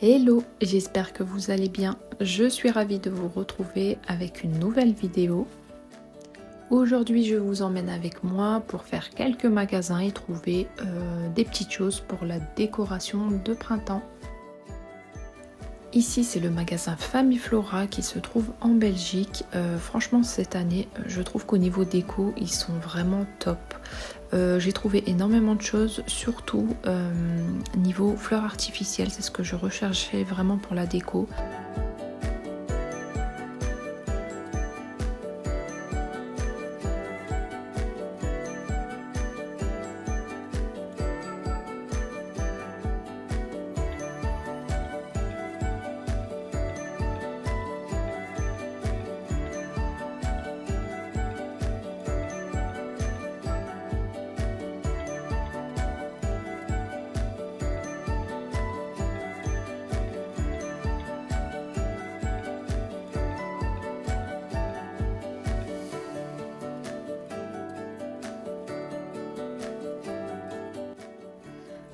Hello, j'espère que vous allez bien. Je suis ravie de vous retrouver avec une nouvelle vidéo. Aujourd'hui, je vous emmène avec moi pour faire quelques magasins et trouver des petites choses pour la décoration de printemps. Ici, c'est le magasin Famiflora qui se trouve en Belgique. Franchement, cette année, je trouve qu'au niveau déco, ils sont vraiment top. J'ai trouvé énormément de choses, surtout niveau fleurs artificielles. C'est ce que je recherchais vraiment pour la déco.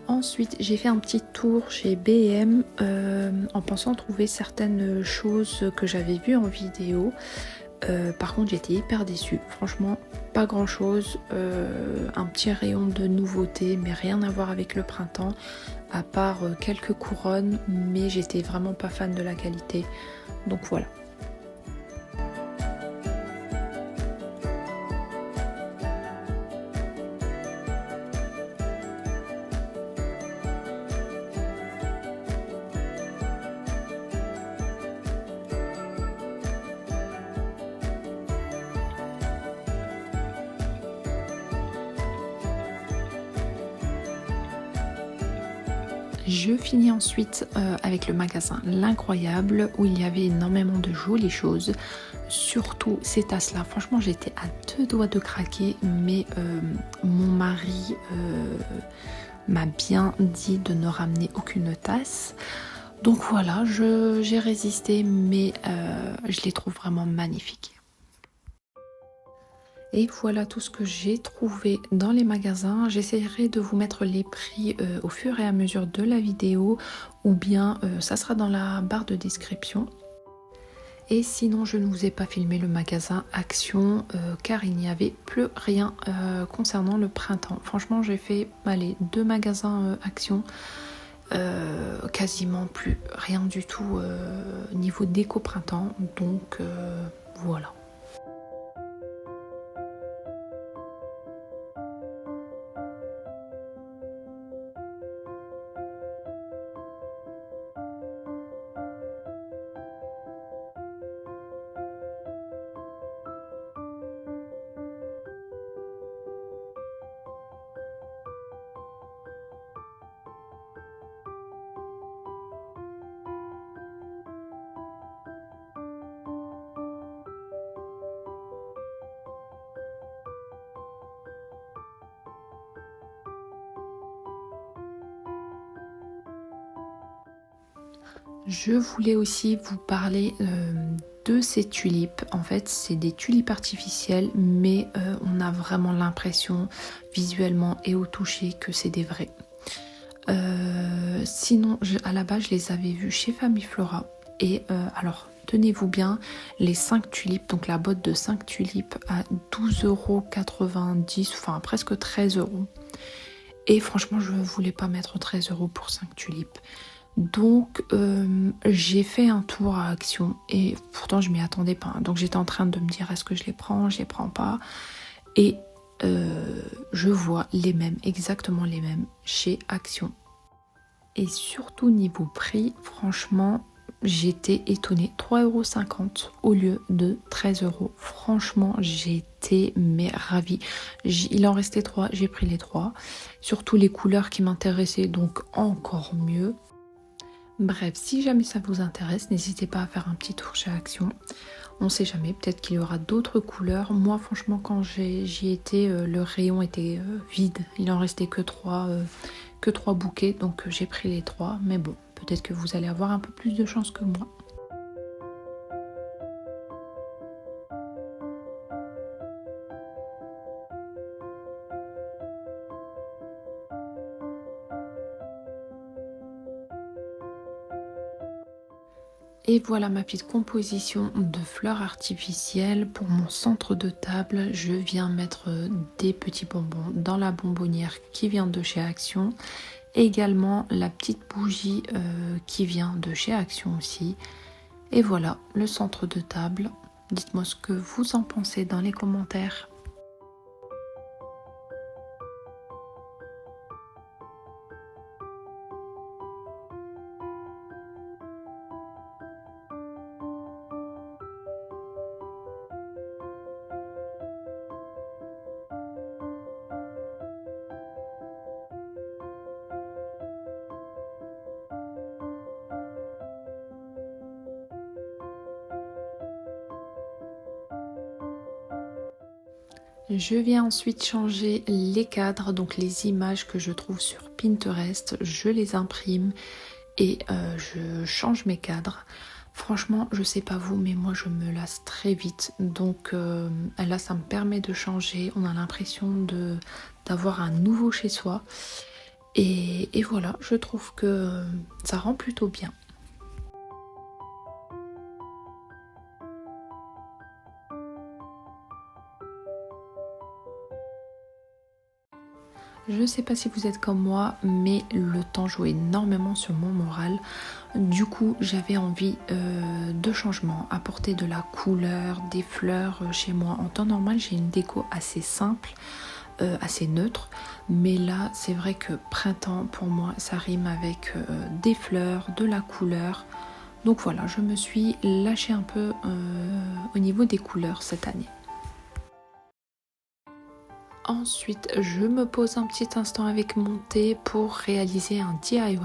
Ensuite, j'ai fait un petit tour chez B&M en pensant trouver certaines choses que j'avais vues en vidéo. Par contre, j'étais hyper déçue. Franchement, pas grand chose. Un petit rayon de nouveautés, mais rien à voir avec le printemps, à part quelques couronnes, mais j'étais vraiment pas fan de la qualité. Donc voilà. Je finis ensuite avec le magasin L'Incroyable où il y avait énormément de jolies choses, surtout ces tasses-là. Franchement, j'étais à deux doigts de craquer, mais mon mari m'a bien dit de ne ramener aucune tasse. Donc voilà, j'ai résisté, mais je les trouve vraiment magnifiques. Et voilà tout ce que j'ai trouvé dans les magasins. J'essaierai de vous mettre les prix au fur et à mesure de la vidéo ou bien ça sera dans la barre de description. Et sinon, je ne vous ai pas filmé le magasin Action car il n'y avait plus rien concernant le printemps. Franchement, j'ai fait deux magasins Action, quasiment plus rien du tout niveau déco printemps. Donc voilà. Je voulais aussi vous parler de ces tulipes. En fait, c'est des tulipes artificielles, mais on a vraiment l'impression visuellement et au toucher que c'est des vrais. Sinon, à la base, je les avais vues chez Famiflora. Et alors, tenez-vous bien, les 5 tulipes, donc la botte de 5 tulipes à 12,90 €, enfin presque 13 €. Et franchement, je ne voulais pas mettre 13 € pour 5 tulipes. Donc j'ai fait un tour à Action et pourtant je m'y attendais pas. Donc j'étais en train de me dire est-ce que je les prends pas. Et je vois les mêmes, exactement les mêmes chez Action. Et surtout niveau prix, franchement j'étais étonnée. 3,50 € au lieu de 13 €. Franchement j'étais mais ravie. Il en restait 3, j'ai pris les 3. Surtout les couleurs qui m'intéressaient, donc encore mieux. Bref, si jamais ça vous intéresse, n'hésitez pas à faire un petit tour chez Action. On sait jamais, peut-être qu'il y aura d'autres couleurs. Moi, franchement, quand j'y étais, le rayon était vide. Il en restait que 3 bouquets, donc j'ai pris les 3. Mais bon, peut-être que vous allez avoir un peu plus de chance que moi. Et voilà ma petite composition de fleurs artificielles. Pour mon centre de table, je viens mettre des petits bonbons dans la bonbonnière qui vient de chez Action. Également la petite bougie qui vient de chez Action aussi. Et voilà le centre de table. Dites-moi ce que vous en pensez dans les commentaires. Je viens ensuite changer les cadres, donc les images que je trouve sur Pinterest, je les imprime et je change mes cadres. Franchement, je sais pas vous, mais moi je me lasse très vite. Donc là, ça me permet de changer. On a l'impression d'avoir un nouveau chez soi. Et voilà, je trouve que ça rend plutôt bien. Je ne sais pas si vous êtes comme moi, mais le temps joue énormément sur mon moral. Du coup, j'avais envie de changement, apporter de la couleur, des fleurs chez moi. En temps normal, j'ai une déco assez simple, assez neutre. Mais là, c'est vrai que printemps, pour moi, ça rime avec des fleurs, de la couleur. Donc voilà, je me suis lâchée un peu au niveau des couleurs cette année. Ensuite, je me pose un petit instant avec mon thé pour réaliser un DIY.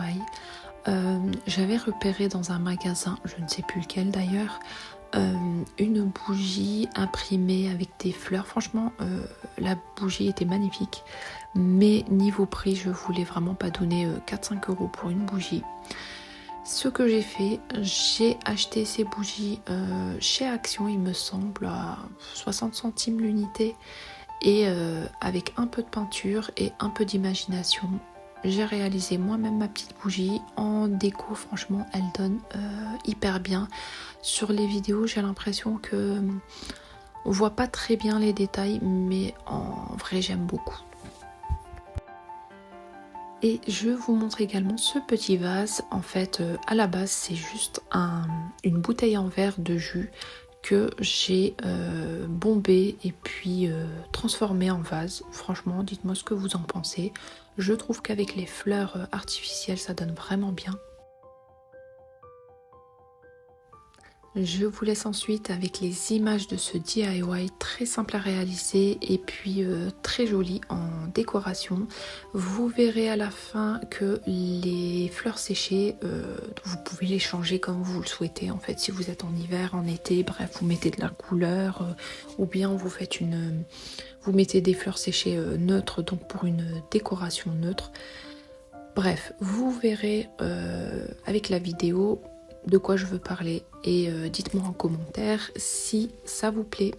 J'avais repéré dans un magasin, je ne sais plus lequel d'ailleurs, une bougie imprimée avec des fleurs. Franchement, la bougie était magnifique. Mais niveau prix, je voulais vraiment pas donner 4-5 € pour une bougie. Ce que j'ai fait, j'ai acheté ces bougies chez Action, il me semble, à 60 centimes l'unité. Et avec un peu de peinture et un peu d'imagination, j'ai réalisé moi-même ma petite bougie en déco. Franchement, elle donne hyper bien. Sur les vidéos, j'ai l'impression que on voit pas très bien les détails, mais en vrai, j'aime beaucoup. Et je vous montre également ce petit vase. En fait, à la base, c'est juste une bouteille en verre de jus que j'ai bombé et puis transformé en vase. Franchement, dites-moi ce que vous en pensez. Je trouve qu'avec les fleurs artificielles, ça donne vraiment bien. Je vous laisse ensuite avec les images de ce DIY très simple à réaliser et puis très joli en décoration. Vous verrez à la fin que les fleurs séchées, vous pouvez les changer comme vous le souhaitez. En fait, si vous êtes en hiver, en été, bref, vous mettez de la couleur ou bien vous faites vous mettez des fleurs séchées neutres, donc pour une décoration neutre. Bref, vous verrez avec la vidéo de quoi je veux parler et dites-moi en commentaire si ça vous plaît.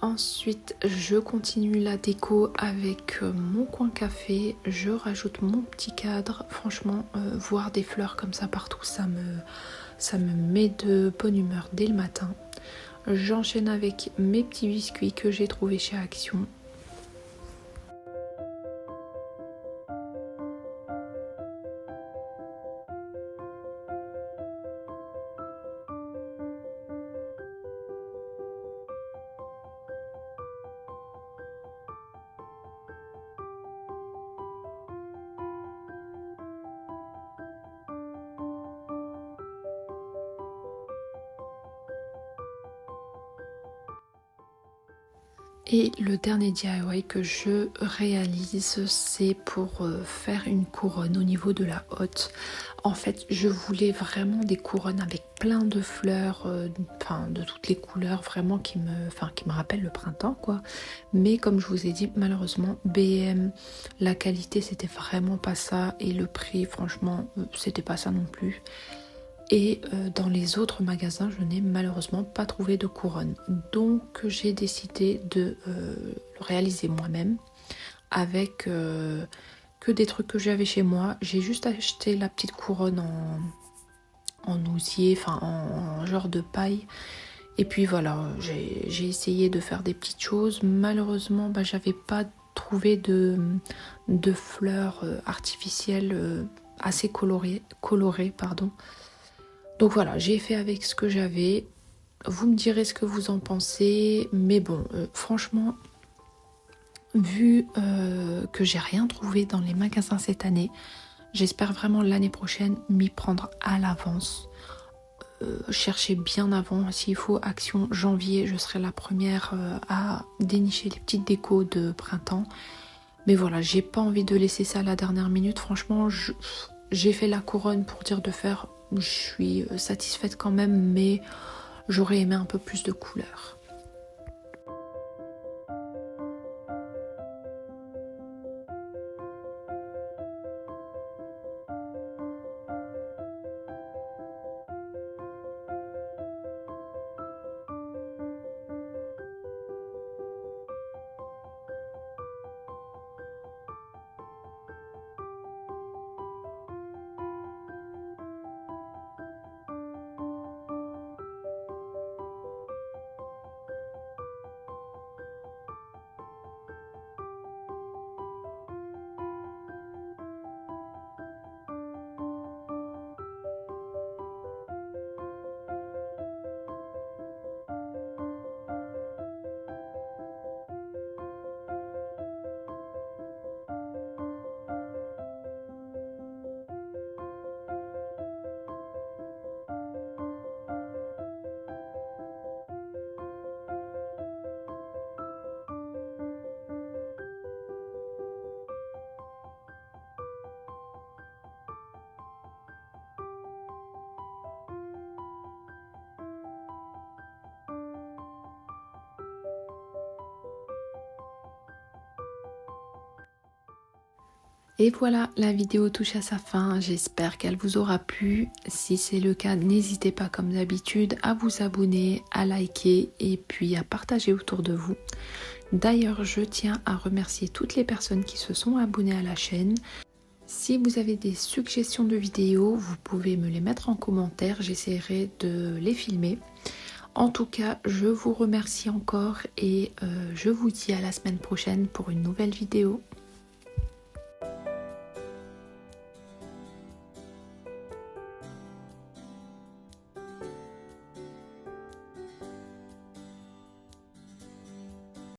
Ensuite, je continue la déco avec mon coin café. Je rajoute mon petit cadre. Franchement, voir des fleurs comme ça partout, ça me met de bonne humeur dès le matin. J'enchaîne avec mes petits biscuits que j'ai trouvés chez Action. Et le dernier DIY que je réalise, c'est pour faire une couronne au niveau de la hotte. En fait, je voulais vraiment des couronnes avec plein de fleurs, de toutes les couleurs, vraiment qui me rappellent le printemps, quoi. Mais comme je vous ai dit, malheureusement, BM, la qualité, c'était vraiment pas ça. Et le prix, franchement, c'était pas ça non plus. Et dans les autres magasins, je n'ai malheureusement pas trouvé de couronne. Donc j'ai décidé de le réaliser moi-même avec que des trucs que j'avais chez moi. J'ai juste acheté la petite couronne en osier, en genre de paille. Et puis voilà, j'ai essayé de faire des petites choses. Malheureusement, j'avais pas trouvé de fleurs artificielles assez colorées, pardon. Donc voilà, j'ai fait avec ce que j'avais. Vous me direz ce que vous en pensez. Mais bon, franchement, vu que j'ai rien trouvé dans les magasins cette année, j'espère vraiment l'année prochaine m'y prendre à l'avance. Chercher bien avant. S'il faut Action janvier, je serai la première à dénicher les petites décos de printemps. Mais voilà, j'ai pas envie de laisser ça à la dernière minute. Franchement, j'ai fait la couronne pour dire de faire. Je suis satisfaite quand même, mais j'aurais aimé un peu plus de couleurs. Et voilà, la vidéo touche à sa fin. J'espère qu'elle vous aura plu. Si c'est le cas, n'hésitez pas comme d'habitude à vous abonner, à liker et puis à partager autour de vous. D'ailleurs, je tiens à remercier toutes les personnes qui se sont abonnées à la chaîne. Si vous avez des suggestions de vidéos, vous pouvez me les mettre en commentaire. J'essaierai de les filmer. En tout cas, je vous remercie encore et je vous dis à la semaine prochaine pour une nouvelle vidéo.